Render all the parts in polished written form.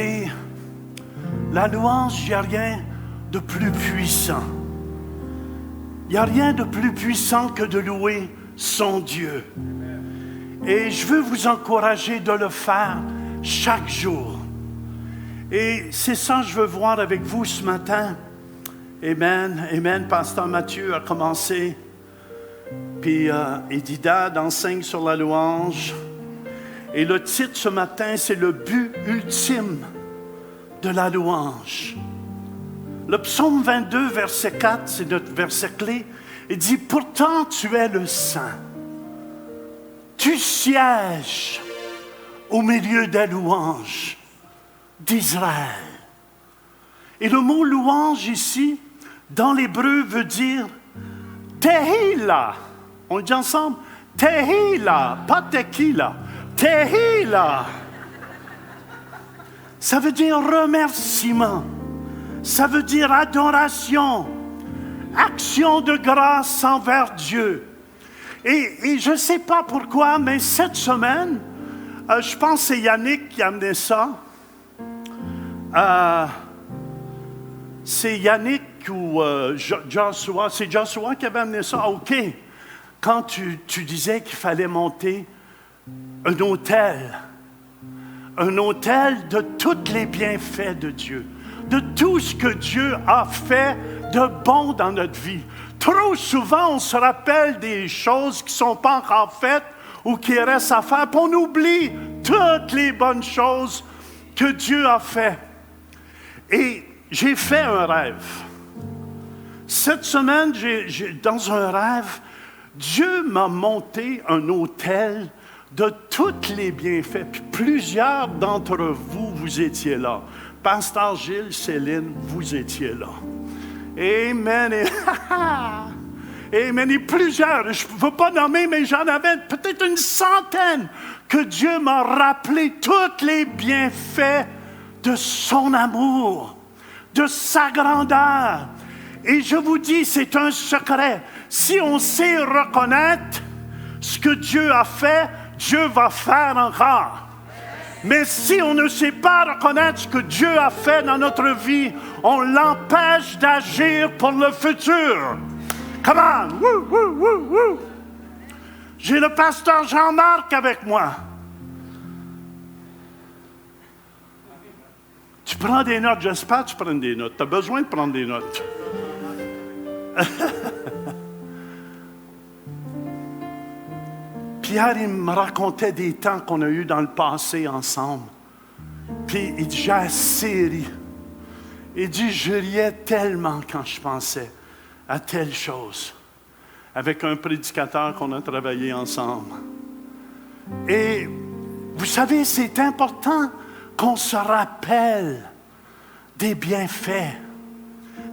savez, la louange, il n'y a rien de plus puissant. Il n'y a rien de plus puissant que de louer son Dieu. Et je veux vous encourager de le faire chaque jour. Et c'est ça que je veux voir avec vous ce matin. Amen. Amen. Pasteur Mathieu a commencé. Puis Edida enseigne sur la louange. Et le titre ce matin, c'est le but ultime de la louange. Le psaume 22, verset 4, c'est notre verset clé. Il dit, pourtant tu es le Saint. Tu sièges au milieu des louanges d'Israël. Et le mot louange ici, dans l'hébreu, veut dire Tehila. On le dit ensemble? Tehila, pas tequila. Tehila. Ça veut dire remerciement. Ça veut dire adoration. Action de grâce envers Dieu. Et je ne sais pas pourquoi, mais cette semaine, je pense que c'est Yannick qui a amené ça. C'est Yannick ou Joshua. C'est Joshua qui avait amené ça. OK. Quand tu disais qu'il fallait monter un autel de tous les bienfaits de Dieu, de tout ce que Dieu a fait de bon dans notre vie. Trop souvent, on se rappelle des choses qui ne sont pas encore faites ou qui restent à faire, puis on oublie toutes les bonnes choses que Dieu a fait. Et j'ai fait un rêve. Cette semaine, dans un rêve, Dieu m'a monté un autel de tous les bienfaits. Puis plusieurs d'entre vous, vous étiez là. Pasteur Gilles, Céline, vous étiez là. Amen. Amen. Et plusieurs, je ne veux pas nommer, mais j'en avais peut-être une centaine que Dieu m'a rappelé tous les bienfaits de son amour, de sa grandeur. Et je vous dis, c'est un secret. Si on sait reconnaître ce que Dieu a fait, Dieu va faire encore. Mais si on ne sait pas reconnaître ce que Dieu a fait dans notre vie, on l'empêche d'agir pour le futur. Come on! Woo, woo, woo, woo. J'ai le pasteur Jean-Marc avec moi. Tu prends des notes, j'espère que tu prends des notes. Tu as besoin de prendre des notes. Pierre, il me racontait des temps qu'on a eus dans le passé ensemble. Puis il dit, j'ai assez ri. Il dit, je riais tellement quand je pensais à telle chose. Avec un prédicateur qu'on a travaillé ensemble. Et vous savez, c'est important qu'on se rappelle des bienfaits,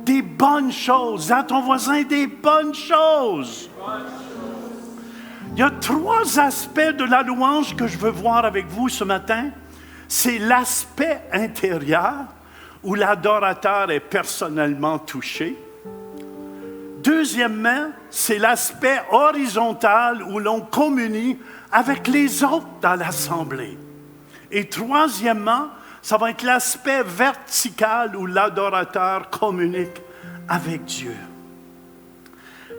des bonnes choses. À ton voisin, des bonnes choses. Il y a 3 aspects de la louange que je veux voir avec vous ce matin. C'est l'aspect intérieur, où l'adorateur est personnellement touché. Deuxièmement, c'est l'aspect horizontal, où l'on communie avec les autres dans l'assemblée. Et troisièmement, ça va être l'aspect vertical, où l'adorateur communique avec Dieu.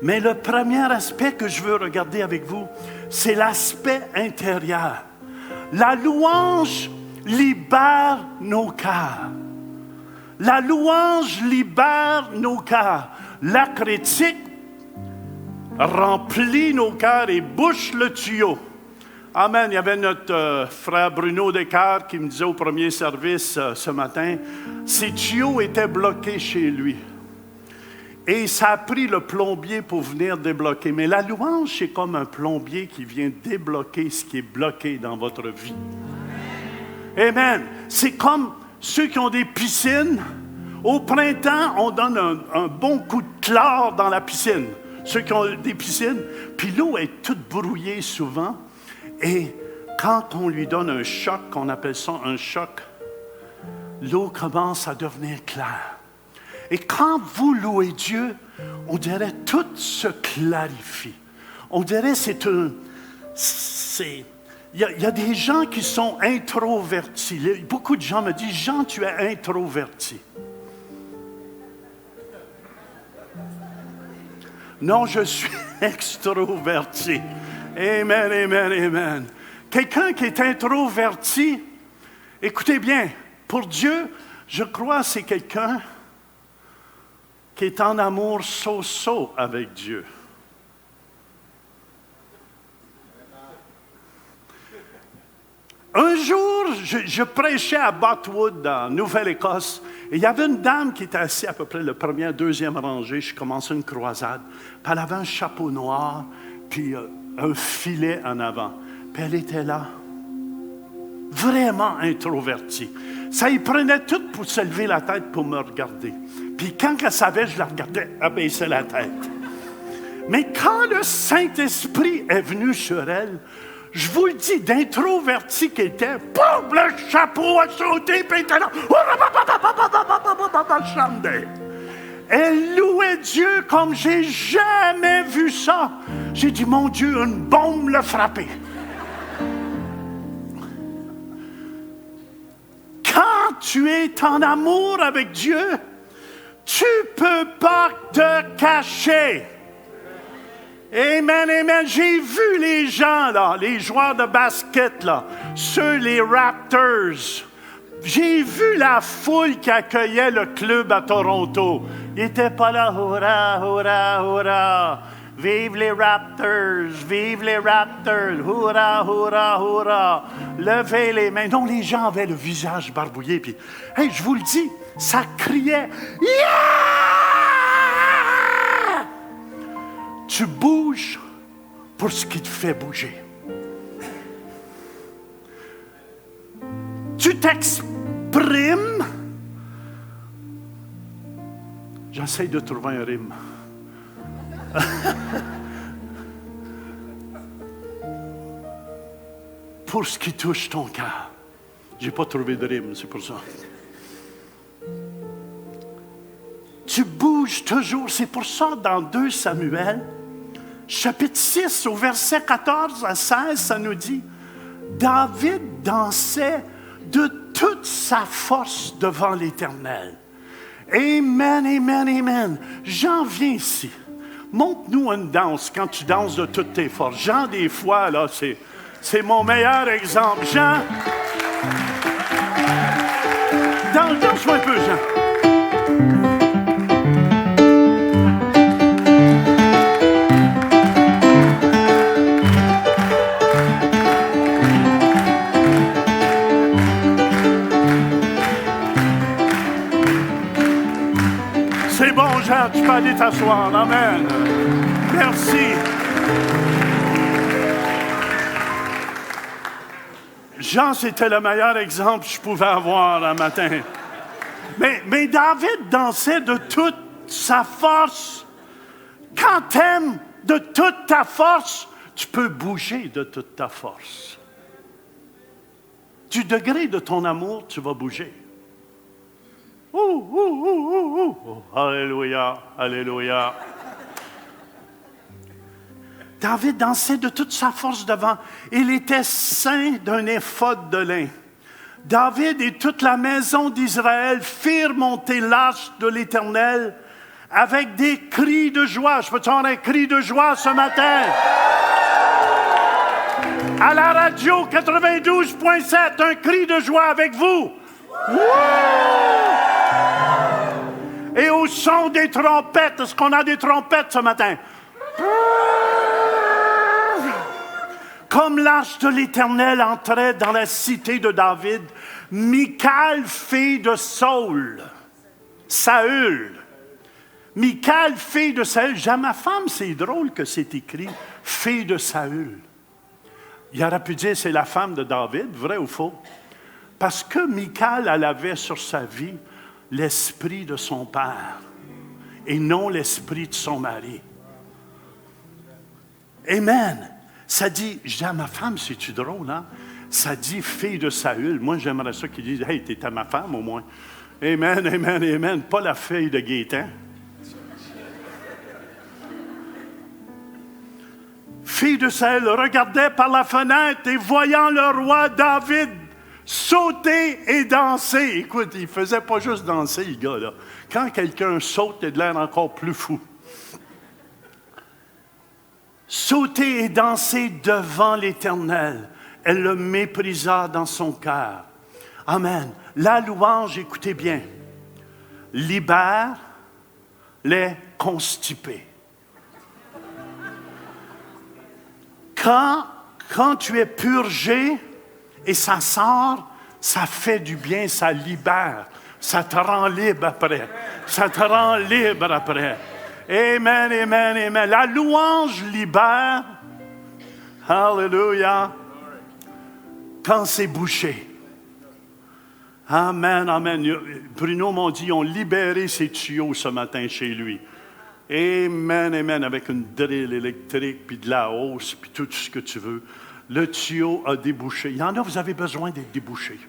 Mais le premier aspect que je veux regarder avec vous, c'est l'aspect intérieur. La louange libère nos cœurs. La louange libère nos cœurs. La critique remplit nos cœurs et bouche le tuyau. Amen. Il y avait notre frère Bruno Descartes qui me disait au premier service ce matin, ses tuyaux étaient bloqués chez lui. Et ça a pris le plombier pour venir débloquer. Mais la louange, c'est comme un plombier qui vient débloquer ce qui est bloqué dans votre vie. Amen. C'est comme ceux qui ont des piscines. Au printemps, on donne un bon coup de chlore dans la piscine. Ceux qui ont des piscines. Puis l'eau est toute brouillée souvent. Et quand on lui donne un choc, on appelle ça un choc, l'eau commence à devenir claire. Et quand vous louez Dieu, on dirait tout se clarifie. On dirait c'est il y a des gens qui sont introvertis. Beaucoup de gens me disent, Jean, tu es introverti. Non, je suis extroverti. Amen, amen, amen. Quelqu'un qui est introverti, écoutez bien, pour Dieu, je crois que c'est quelqu'un qui est en amour so-so avec Dieu. Un jour, je prêchais à Botwood, en Nouvelle-Écosse, et il y avait une dame qui était assise à peu près la première, deuxième rangée. Je commençais une croisade. Puis elle avait un chapeau noir, puis un filet en avant. Puis elle était là, vraiment introvertie. Ça y prenait tout pour se lever la tête pour me regarder. Puis quand elle savait, je la regardais abaisser la tête. Mais quand le Saint-Esprit est venu sur elle, je vous le dis, d'introverti qu'elle était, pouf, le chapeau a sauté, puis elle était là, elle louait Dieu comme j'ai jamais vu ça. J'ai dit, mon Dieu, une bombe l'a frappé. Quand tu es en amour avec Dieu, tu ne peux pas te cacher. Amen, amen. J'ai vu les gens, là, les joueurs de basket, là, les Raptors. J'ai vu la foule qui accueillait le club à Toronto. Ils n'étaient pas là, hurrah, hurrah, hurrah. Vive les Raptors, hurrah, hurrah, hurrah. Levez les mains. Non, les gens avaient le visage barbouillé. Puis, hey, je vous le dis, ça criait. Yeah! Tu bouges pour ce qui te fait bouger. Tu t'exprimes. J'essaie de trouver un rime. Pour ce qui touche ton cœur. Je n'ai pas trouvé de rime, c'est pour ça. Tu bouges toujours. C'est pour ça, dans 2 Samuel, chapitre 6, au verset 14 à 16, ça nous dit, David dansait de toute sa force devant l'Éternel. Amen, amen, amen. Jean, viens ici. Montre-nous une danse quand tu danses de toutes tes forces. Jean, des fois, là, c'est mon meilleur exemple. Jean, danse-moi un peu, Jean. C'est bon, Jean, tu peux aller t'asseoir. Amen. Merci. Jean, c'était le meilleur exemple que je pouvais avoir un matin. Mais David dansait de toute sa force. Quand tu aimes de toute ta force, tu peux bouger de toute ta force. Du degré de ton amour, tu vas bouger. Alléluia, alléluia. David dansait de toute sa force devant. Il était ceint d'un éphod de lin. David et toute la maison d'Israël firent monter l'arche de l'Éternel avec des cris de joie. Je peux te faire un cri de joie ce matin? À la radio 92.7, un cri de joie avec vous. Et au son des trompettes, est-ce qu'on a des trompettes ce matin? Comme l'arche de l'Éternel entrait dans la cité de David, Michal, fille de Saül. Michal, fille de Saül. Ma femme, c'est drôle que c'est écrit fille de Saül. Il aurait pu dire c'est la femme de David, vrai ou faux? Parce que Michal, elle avait sur sa vie l'esprit de son père et non l'esprit de son mari. Amen. Ça dit, je dis à ma femme, c'est-tu drôle, hein? Ça dit fille de Saül. Moi, j'aimerais ça qu'ils disent, hey, t'es à ma femme au moins. Amen, amen, amen. Pas la fille de Gaétan. filles d'Israël regardaient par la fenêtre et voyant le roi David sauter et danser. Écoute, il ne faisait pas juste danser, le gars-là. Quand quelqu'un saute, il a de l'air encore plus fou. Sauter et danser devant l'Éternel. Elle le méprisa dans son cœur. Amen. La louange, écoutez bien, libère les constipés. Quand tu es purgé et ça sort, ça fait du bien, ça libère. Ça te rend libre après. Ça te rend libre après. Amen, amen, amen. La louange libère. Alléluia. Quand c'est bouché. Amen, amen. Bruno m'a dit, ils ont libéré ses tuyaux ce matin chez lui. Amen, amen, avec une drill électrique, puis de la hausse, puis tout ce que tu veux. Le tuyau a débouché. Il y en a, vous avez besoin d'être débouché.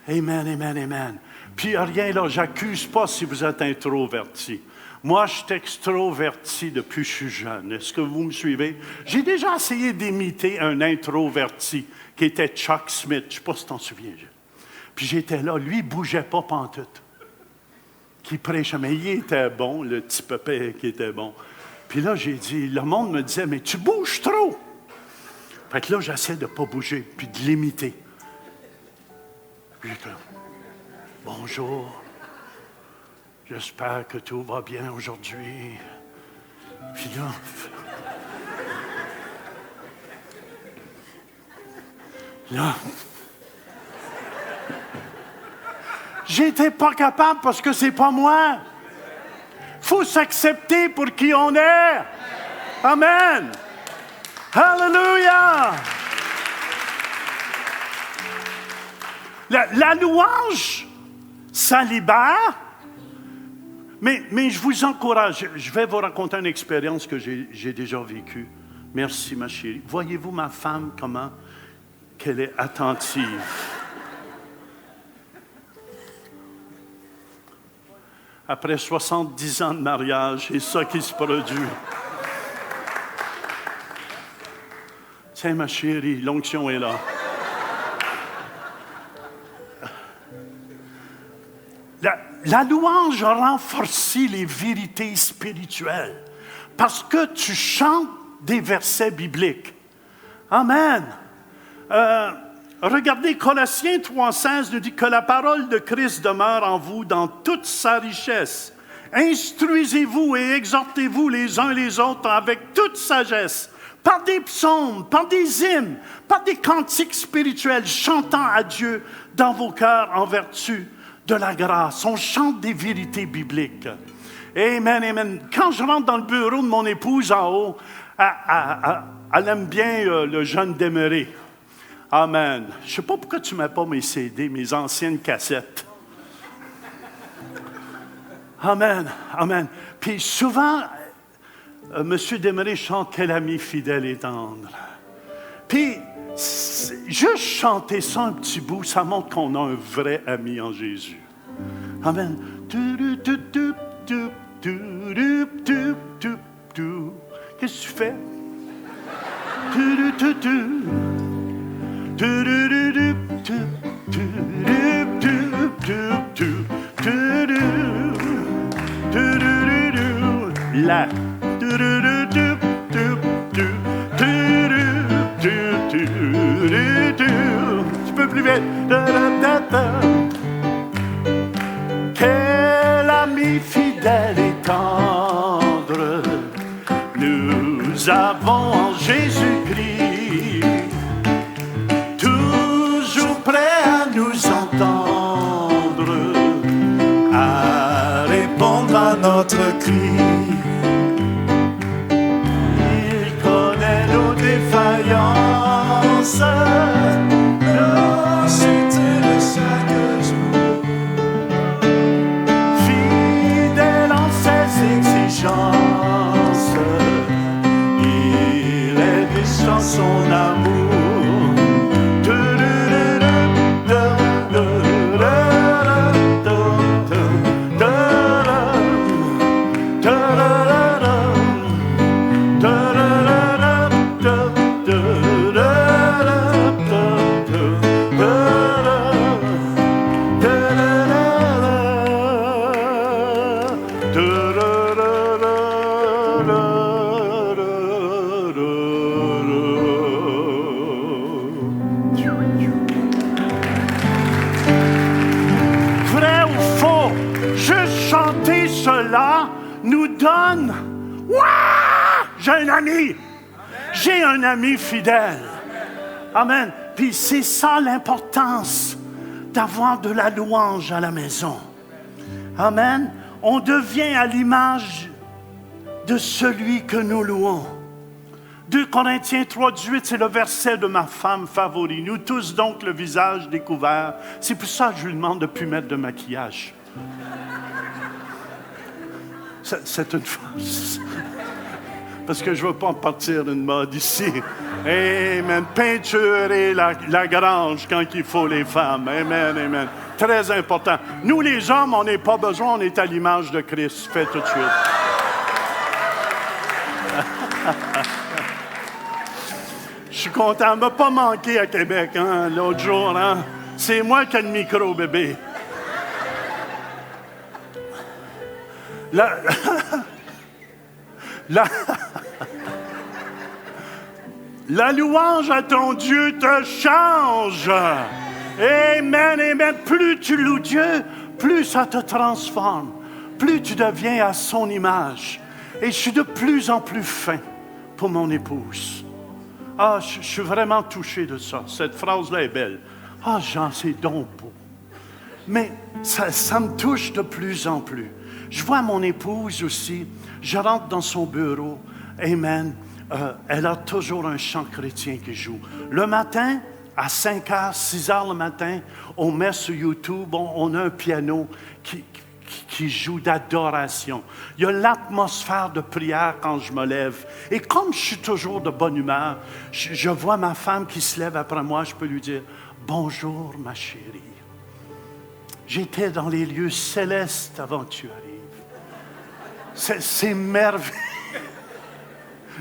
Amen, amen, amen. Puis rien là, j'accuse pas si vous êtes introverti. Moi, je suis extroverti depuis que je suis jeune. Est-ce que vous me suivez? J'ai déjà essayé d'imiter un introverti qui était Chuck Smith. Je ne sais pas si tu t'en souviens. Puis j'étais là, lui, il ne bougeait pas pantoute. Qui prêchait, mais il était bon, le petit pépé qui était bon. Puis là, j'ai dit, le monde me disait, mais tu bouges trop. Fait que là, j'essaie de ne pas bouger, puis de l'imiter. Puis j'étais là, bonjour, j'espère que tout va bien aujourd'hui. Puis là, j'étais pas capable parce que c'est pas moi. Faut s'accepter pour qui on est. Amen. Hallelujah. La louange, ça libère. Mais je vous encourage. Je vais vous raconter une expérience que j'ai déjà vécue. Merci, ma chérie. Voyez-vous ma femme, comment qu'elle est attentive. Après 70 ans de mariage, c'est ça qui se produit. Tiens, ma chérie, l'onction est là. La louange renforce les vérités spirituelles parce que tu chantes des versets bibliques. Amen. Regardez, Colossiens 3,16 nous dit que la parole de Christ demeure en vous dans toute sa richesse. Instruisez-vous et exhortez-vous les uns les autres avec toute sagesse, par des psaumes, par des hymnes, par des cantiques spirituels, chantant à Dieu dans vos cœurs en vertu de la grâce. On chante des vérités bibliques. Amen, amen. Quand je rentre dans le bureau de mon épouse en haut, elle aime bien le jeune Desmarais. Amen. Je ne sais pas pourquoi tu ne mets pas mes CD, mes anciennes cassettes. Amen, amen. Puis souvent, M. Desmarais chante « Quel ami fidèle et tendre ». Puis, juste chanter ça un petit bout, ça montre qu'on a un vrai ami en Jésus. Amen. Qu'est-ce que tu fais? La. Tu peux plus vite. Quel ami fidèle et tendre nous avons en Jésus-Christ, toujours prêt à nous entendre, à répondre à notre cri. Il connaît nos défaillances, nos suites de chaque jour, fidèle en ses exigences, il est riche dans son amour. Da da vrai ou faux, juste chanter cela nous donne... Ouah! J'ai un ami! J'ai un ami fidèle. Amen. Puis c'est ça l'importance d'avoir de la louange à la maison. Amen. On devient à l'image de celui que nous louons. 2 Corinthiens 3:18, c'est le verset de ma femme favorite. Nous tous donc le visage découvert. C'est pour ça que je lui demande de ne plus mettre de maquillage. C'est une farce. Parce que je ne veux pas partir d'une mode ici. Amen. Peinturer la grange quand il faut les femmes. Amen, amen. Très important. Nous, les hommes, on n'a pas besoin, on est à l'image de Christ. Fais tout de suite. Je suis content. Elle ne m'a pas manqué à Québec, hein, l'autre jour. Hein. C'est moi qui ai le micro, bébé. La louange à ton Dieu te change. Amen, amen. Plus tu loues Dieu, plus ça te transforme. Plus tu deviens à son image. Et je suis de plus en plus fin pour mon épouse. Ah, je suis vraiment touché de ça. Cette phrase-là est belle. Ah, Jean, c'est donc beau. Mais ça me touche de plus en plus. Je vois mon épouse aussi. Je rentre dans son bureau. Amen. Elle a toujours un chant chrétien qui joue. Le matin, à 5h, 6h le matin, on met sur YouTube, on a un piano qui joue d'adoration. Il y a l'atmosphère de prière quand je me lève. Et comme je suis toujours de bonne humeur, je vois ma femme qui se lève après moi, je peux lui dire « Bonjour, ma chérie. J'étais dans les lieux célestes avant que tu arrives. » C'est merveilleux.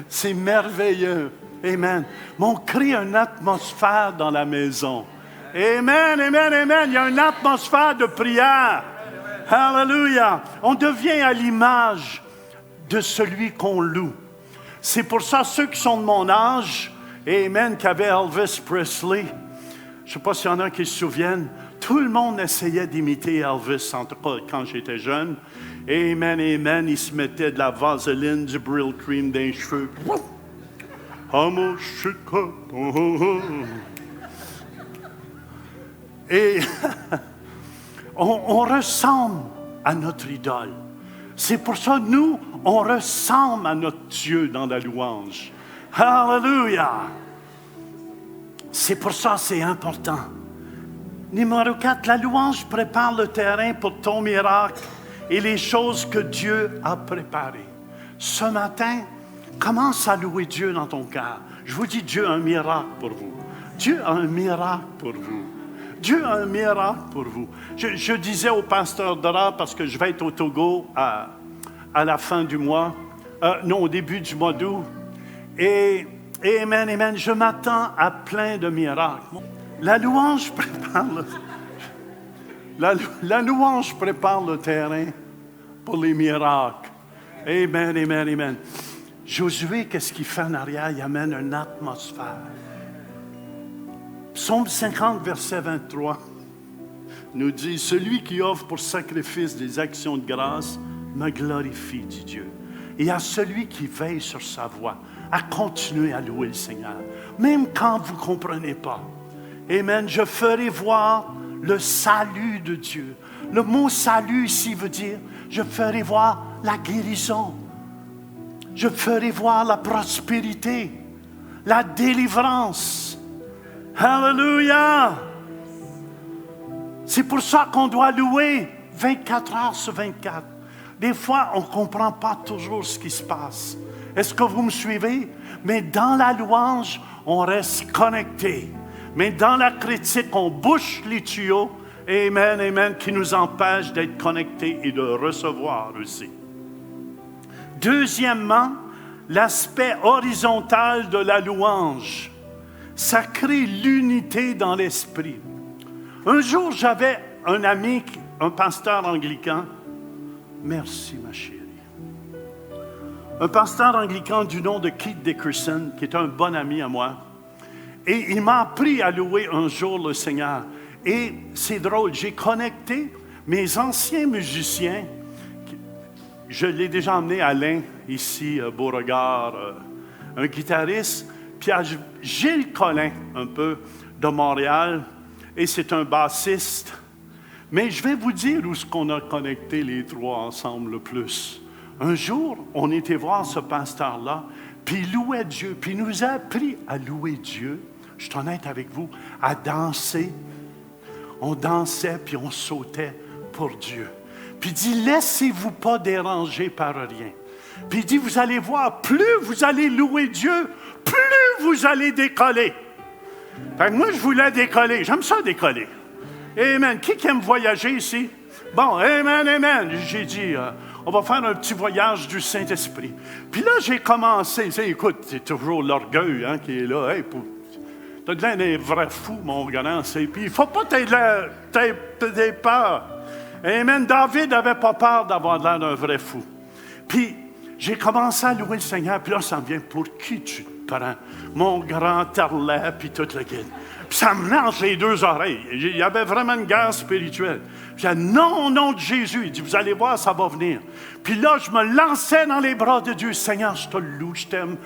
C'est merveilleux. Amen. Mais on crée une atmosphère dans la maison. Amen, amen, amen. Il y a une atmosphère de prière. Alléluia. On devient à l'image de celui qu'on loue. C'est pour ça, ceux qui sont de mon âge, amen, qui avaient Elvis Presley, je ne sais pas s'il y en a qui se souviennent, tout le monde essayait d'imiter Elvis, en tout cas quand j'étais jeune. Amen, amen, il se mettait de la vaseline, du Brill Cream dans les cheveux. Et on ressemble à notre idole. C'est pour ça, nous, on ressemble à notre Dieu dans la louange. Alléluia! C'est pour ça, c'est important. Numéro 4, la louange prépare le terrain pour ton miracle et les choses que Dieu a préparées. Ce matin, commence à louer Dieu dans ton cœur. Je vous dis, Dieu a un miracle pour vous. Dieu a un miracle pour vous. Dieu a un miracle pour vous. Je disais au pasteur Dora, parce que je vais être au Togo à la fin du mois, au début du mois d'août, et amen, amen, je m'attends à plein de miracles. La louange prépare la louange prépare le terrain pour les miracles. Amen, amen, amen. Josué, qu'est-ce qu'il fait en arrière? Il amène une atmosphère. Psaume 50, verset 23, nous dit « Celui qui offre pour sacrifice des actions de grâce me glorifie, dit Dieu. Et à celui qui veille sur sa voie, à continuer à louer le Seigneur, même quand vous ne comprenez pas. Amen. Je ferai voir le salut de Dieu. Le mot salut ici veut dire, je ferai voir la guérison. Je ferai voir la prospérité, la délivrance. Alléluia! C'est pour ça qu'on doit louer 24 heures sur 24. Des fois, on ne comprend pas toujours ce qui se passe. Est-ce que vous me suivez? Mais dans la louange, on reste connecté. Mais dans la critique, on bouche les tuyaux, amen, amen, qui nous empêchent d'être connectés et de recevoir aussi. Deuxièmement, l'aspect horizontal de la louange. Ça crée l'unité dans l'esprit. Un jour, j'avais un ami, un pasteur anglican. Merci, ma chérie. Un pasteur anglican du nom de Keith Dickerson, qui est un bon ami à moi. Et il m'a appris à louer un jour le Seigneur. Et c'est drôle, j'ai connecté Mes anciens musiciens, je l'ai déjà emmené Alain, ici, Beauregard, un guitariste, puis à Gilles Collin, un peu, de Montréal, et c'est un bassiste. Mais je vais vous dire où est-ce qu'on a connecté les trois ensemble le plus. Un jour, on était voir ce pasteur-là, puis il louait Dieu, puis il nous a appris à louer Dieu, je suis honnête avec vous, à danser. On dansait, puis on sautait pour Dieu. Puis il dit, laissez-vous pas déranger par rien. Puis il dit, vous allez voir, plus vous allez louer Dieu, plus vous allez décoller. Fait que moi, je voulais décoller. J'aime ça décoller. Amen. Qui aime voyager ici? Bon, amen, amen. J'ai dit, on va faire un petit voyage du Saint-Esprit. Puis là, j'ai commencé. Écoute, c'est toujours l'orgueil qui est là. Hey, t'as de l'air d'un vrai fou, mon grand. Puis il ne faut pas t'aider peur. Amen. David n'avait pas peur d'avoir l'air d'un vrai fou. Puis j'ai commencé à louer le Seigneur. Puis là, ça me vient, pour qui tu te prends? Mon grand tarlet, puis toute la guide. Puis ça me lance les deux oreilles. Il y avait vraiment une guerre spirituelle. J'ai dit, non, au nom de Jésus. Il dit, vous allez voir, ça va venir. Puis là, je me lançais dans les bras de Dieu. Seigneur, je te loue, je t'aime.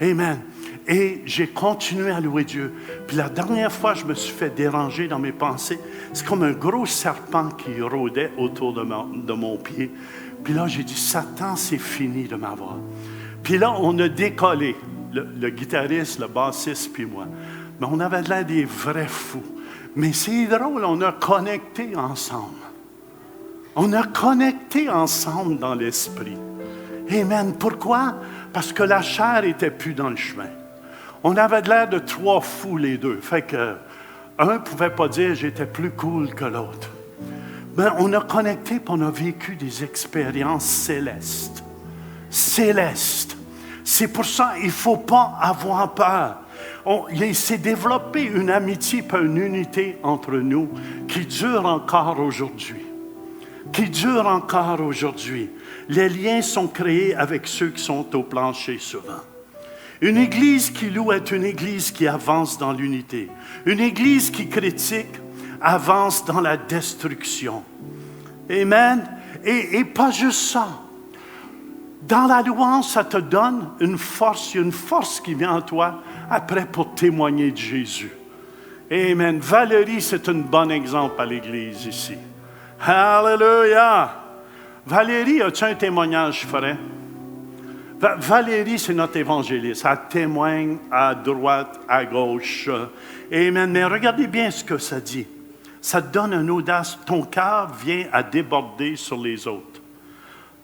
Amen. Et j'ai continué à louer Dieu. Puis la dernière fois, je me suis fait déranger dans mes pensées. C'est comme un gros serpent qui rôdait autour de mon pied. Puis là, j'ai dit, Satan, c'est fini de m'avoir. Puis là, on a décollé. Le guitariste, le bassiste, puis moi. Mais on avait l'air des vrais fous. Mais c'est drôle, on a connecté ensemble. On a connecté ensemble dans l'esprit. Amen. Pourquoi? Parce que la chair n'était plus dans le chemin. On avait l'air de trois fous les deux. Fait que un ne pouvait pas dire j'étais plus cool que l'autre. Mais on a connecté et on a vécu des expériences célestes. Célestes. C'est pour ça qu'il ne faut pas avoir peur. Il s'est développé une amitié et une unité entre nous qui dure encore aujourd'hui. Qui dure encore aujourd'hui. Les liens sont créés avec ceux qui sont au plancher souvent. Une église qui loue est une église qui avance dans l'unité. Une église qui critique avance dans la destruction. Amen. Et pas juste ça. Dans la louange, ça te donne une force qui vient en toi après pour témoigner de Jésus. Amen. Valérie, c'est un bon exemple à l'église ici. Hallelujah. Valérie, as-tu un témoignage frais? Valérie, c'est notre évangéliste. Elle témoigne à droite, à gauche. Amen. Mais regardez bien ce que ça dit. Ça te donne une audace. Ton cœur vient à déborder sur les autres.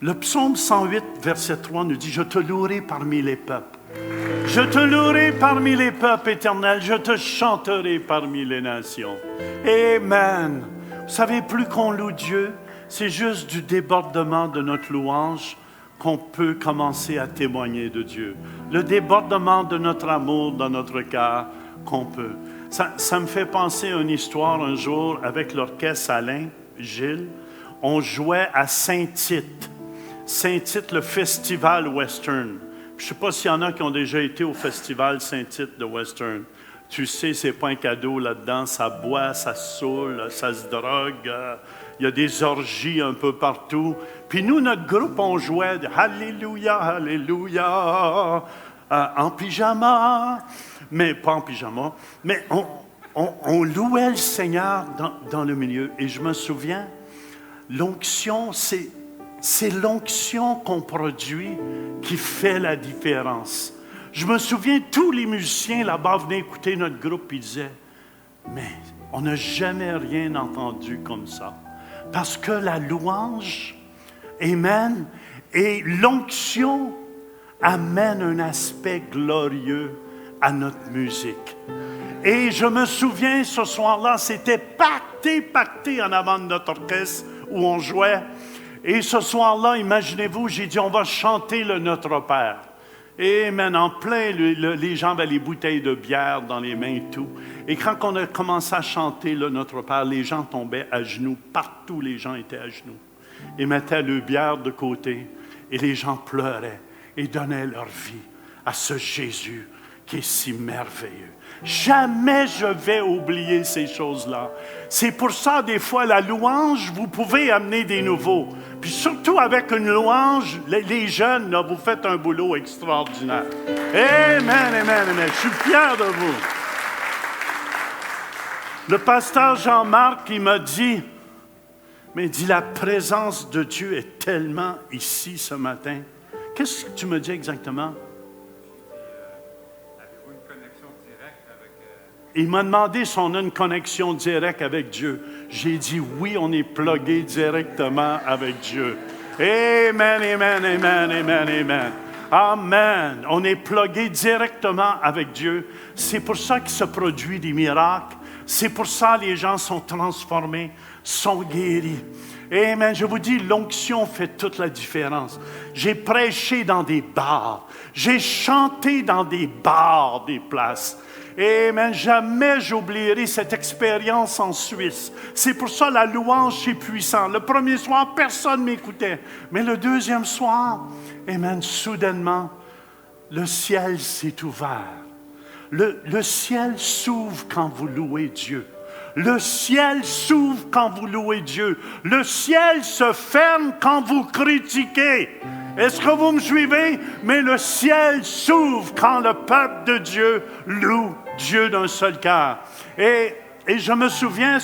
Le psaume 108, verset 3 nous dit, « Je te louerai parmi les peuples. Je te louerai parmi les peuples éternels. Je te chanterai parmi les nations. » Amen. Vous savez, plus qu'on loue Dieu, c'est juste du débordement de notre louange qu'on peut commencer à témoigner de Dieu. Le débordement de notre amour dans notre cœur qu'on peut. Ça me fait penser à une histoire un jour avec l'orchestre Alain, Gilles. On jouait à Saint-Tite. Saint-Tite, le festival western. Je ne sais pas s'il y en a qui ont déjà été au festival Saint-Tite de western. Tu sais, c'est pas un cadeau là-dedans. Ça boit, ça saoule, ça se drogue. Il y a des orgies un peu partout. Puis nous, notre groupe, on jouait « Alléluia, Alléluia » en pyjama. Mais pas en pyjama. Mais on louait le Seigneur dans le milieu. Et je me souviens, l'onction, c'est l'onction qu'on produit qui fait la différence. Je me souviens, tous les musiciens là-bas venaient écouter notre groupe et disaient « Mais on n'a jamais rien entendu comme ça. » Parce que la louange, amen, et l'onction amène un aspect glorieux à notre musique. Et je me souviens, ce soir-là, c'était pacté en avant de notre orchestre où on jouait. Et ce soir-là, imaginez-vous, j'ai dit, on va chanter le Notre Père. Et maintenant, en plein, les gens avaient les bouteilles de bière dans les mains et tout. Et quand on a commencé à chanter le Notre Père, les gens tombaient à genoux. Partout, les gens étaient à genoux. Ils mettaient le bière de côté. Et les gens pleuraient et donnaient leur vie à ce Jésus qui est si merveilleux. Jamais je vais oublier ces choses-là. C'est pour ça, des fois, la louange, vous pouvez amener des nouveaux. Puis surtout avec une louange, les jeunes, là, vous faites un boulot extraordinaire. Amen, amen, amen. Je suis fier de vous. Le pasteur Jean-Marc, il m'a dit, mais il dit, la présence de Dieu est tellement ici ce matin. Qu'est-ce que tu me dis exactement? Avez-vous une connexion directe avec... Il m'a demandé si on a une connexion directe avec Dieu. J'ai dit oui, on est plugué directement avec Dieu. Amen, amen, amen, amen, amen. Amen. On est plugué directement avec Dieu. C'est pour ça qu'il se produit des miracles. C'est pour ça que les gens sont transformés, sont guéris. Amen. Je vous dis, l'onction fait toute la différence. J'ai prêché dans des bars. J'ai chanté dans des bars, des places. Amen. Jamais j'oublierai cette expérience en Suisse. C'est pour ça la louange, c'est puissant. Le premier soir, personne ne m'écoutait. Mais le deuxième soir, amen, soudainement, le ciel s'est ouvert. Le ciel s'ouvre quand vous louez Dieu. Le ciel s'ouvre quand vous louez Dieu. Le ciel se ferme quand vous critiquez. Est-ce que vous me suivez? Mais le ciel s'ouvre quand le peuple de Dieu loue Dieu d'un seul cœur. Et je me souviens,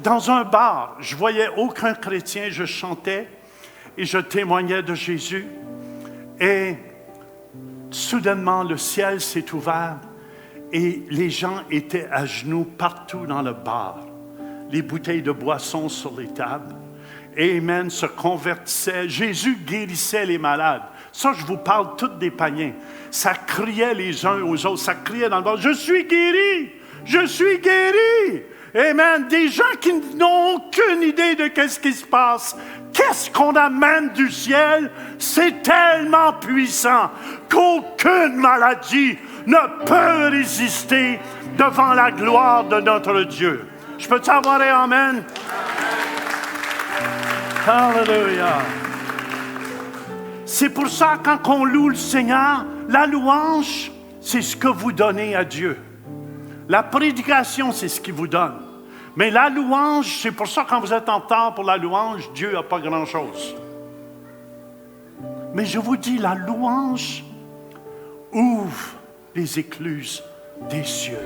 dans un bar, je voyais aucun chrétien, je chantais et je témoignais de Jésus. Et soudainement, le ciel s'est ouvert et les gens étaient à genoux partout dans le bar. Les bouteilles de boissons sur les tables. Amen, se convertissaient. Jésus guérissait les malades. Ça, je vous parle toutes des païens. Ça criait les uns aux autres. Ça criait dans le bar. Je suis guéri! Je suis guéri! Amen. Des gens qui n'ont aucune idée de qu'est-ce qui se passe. Qu'est-ce qu'on amène du ciel? C'est tellement puissant qu'aucune maladie ne peut résister devant la gloire de notre Dieu. Je peux t'avoir un amen? Alléluia. C'est pour ça, quand on loue le Seigneur, la louange, c'est ce que vous donnez à Dieu. La prédication, c'est ce qu'il vous donne. Mais la louange, c'est pour ça, quand vous êtes en retard pour la louange, Dieu n'a pas grand-chose. Mais je vous dis, la louange ouvre les écluses des cieux.